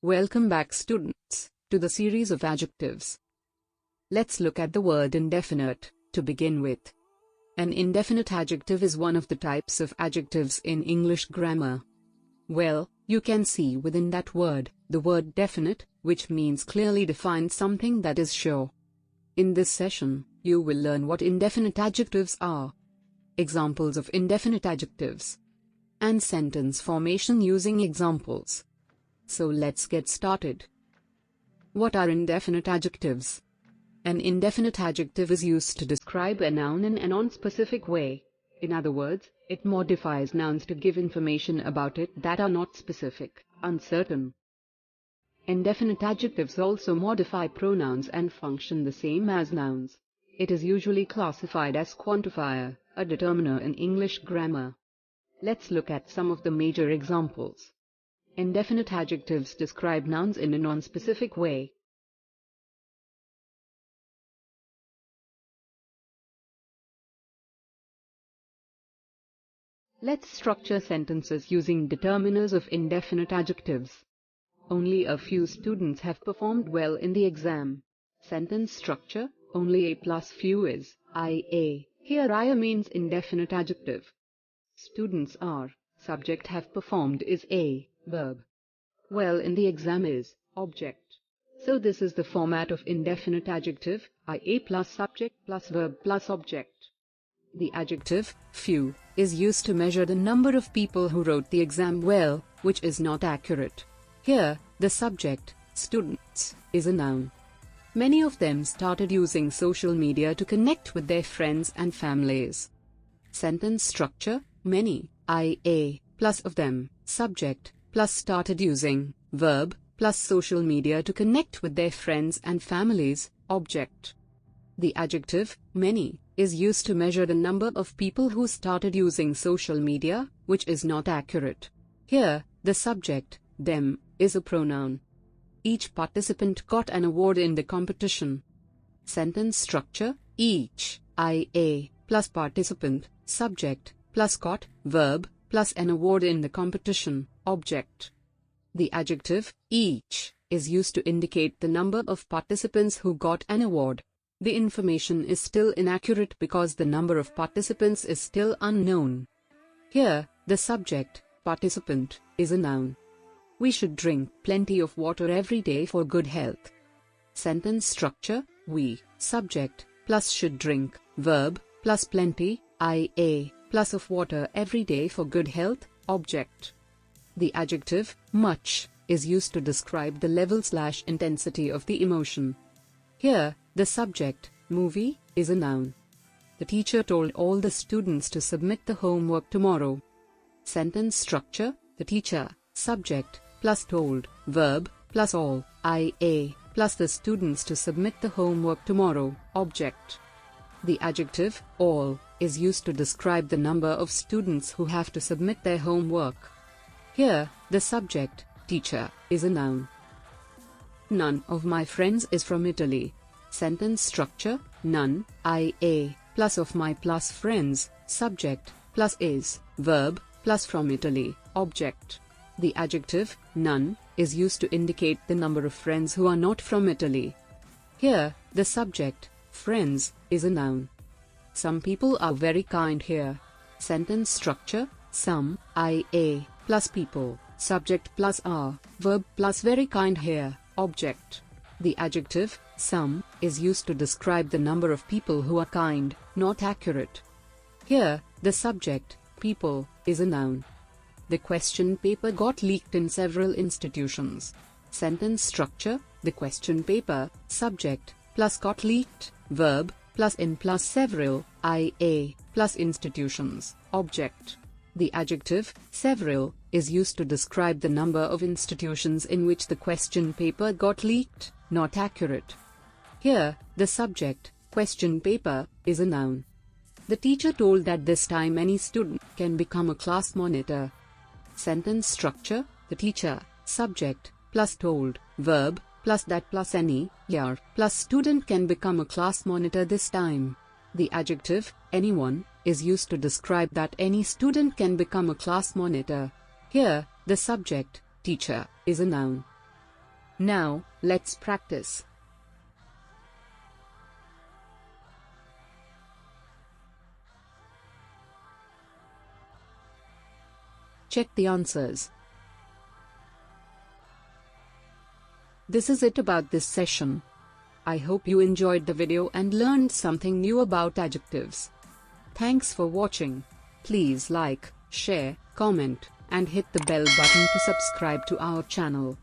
Welcome back, students, to the series of adjectives. Let's look at the word indefinite to begin with. An indefinite adjective is one of the types of adjectives in English grammar. Well, you can see within that word, the word definite, which means clearly defined, something that is sure. In this session, you will learn what indefinite adjectives are, examples of indefinite adjectives, and sentence formation using examples. So let's get started. What are indefinite adjectives? An indefinite adjective is used to describe a noun in a non-specific way. In other words, it modifies nouns to give information about it that are not specific, uncertain. Indefinite adjectives also modify pronouns and function the same as nouns. It is usually classified as quantifier, a determiner in English grammar. Let's look at some of the major examples. Indefinite adjectives describe nouns in a non-specific way. Let's structure sentences using determiners of indefinite adjectives. Only a few students have performed well in the exam. Sentence structure: only a plus few is IA. Here IA means indefinite adjective. Students are, subject have performed is A, verb. Well in the exam is object. So this is the format of indefinite adjective: IA plus subject plus verb plus object. The adjective few is used to measure the number of people who wrote the exam well, which is not accurate. Here, the subject, students, is a noun. Many of them started using social media to connect with their friends and families. Sentence structure: many, IA, plus of them, subject, plus started using, verb, plus social media to connect with their friends and families, object. The adjective many is used to measure the number of people who started using social media, which is not accurate. Here, the subject, them, is a pronoun. Each participant got an award in the competition. Sentence structure: each, IA, plus participant, subject, plus got, verb, plus an award in the competition, object. The adjective each is used to indicate the number of participants who got an award. The information is still inaccurate because the number of participants is still unknown. Here, the subject, participant, is a noun. We should drink plenty of water every day for good health. Sentence structure: we, subject, plus should drink, verb, plus plenty, IA, plus of water every day for good health, object. The adjective much is used to describe the level/intensity of the emotion. Here, the subject, movie, is a noun. The teacher told all the students to submit the homework tomorrow. Sentence structure: the teacher, subject, plus told, verb, plus all, IA, plus the students to submit the homework tomorrow, object. The adjective all is used to describe the number of students who have to submit their homework. Here, the subject, teacher, is a noun. None of my friends is from Italy. Sentence structure: none, IA, plus of my plus friends, subject, plus is, verb, plus from Italy, object. The adjective none is used to indicate the number of friends who are not from Italy. Here, the subject, friends, is a noun. Some people are very kind here. Sentence structure: some, IA, plus people, subject plus are, verb plus very kind here, object. The adjective some is used to describe the number of people who are kind, not accurate. Here, the subject, people, is a noun. The question paper got leaked in several institutions. Sentence structure: the question paper, subject, plus got leaked, verb, plus in plus several, IA, plus institutions, object. The adjective several is used to describe the number of institutions in which the question paper got leaked, not accurate. Here, the subject, question paper, is a noun. The teacher told that this time any student can become a class monitor. Sentence structure: the teacher, subject, plus told, verb, plus that plus any, year, plus student can become a class monitor this time. The adjective anyone is used to describe that any student can become a class monitor. Here, the subject, teacher, is a noun. Now, let's practice. Check the answers. This is it about this session. I hope you enjoyed the video and learned something new about adjectives. Thanks for watching. Please like, share, comment, and hit the bell button to subscribe to our channel.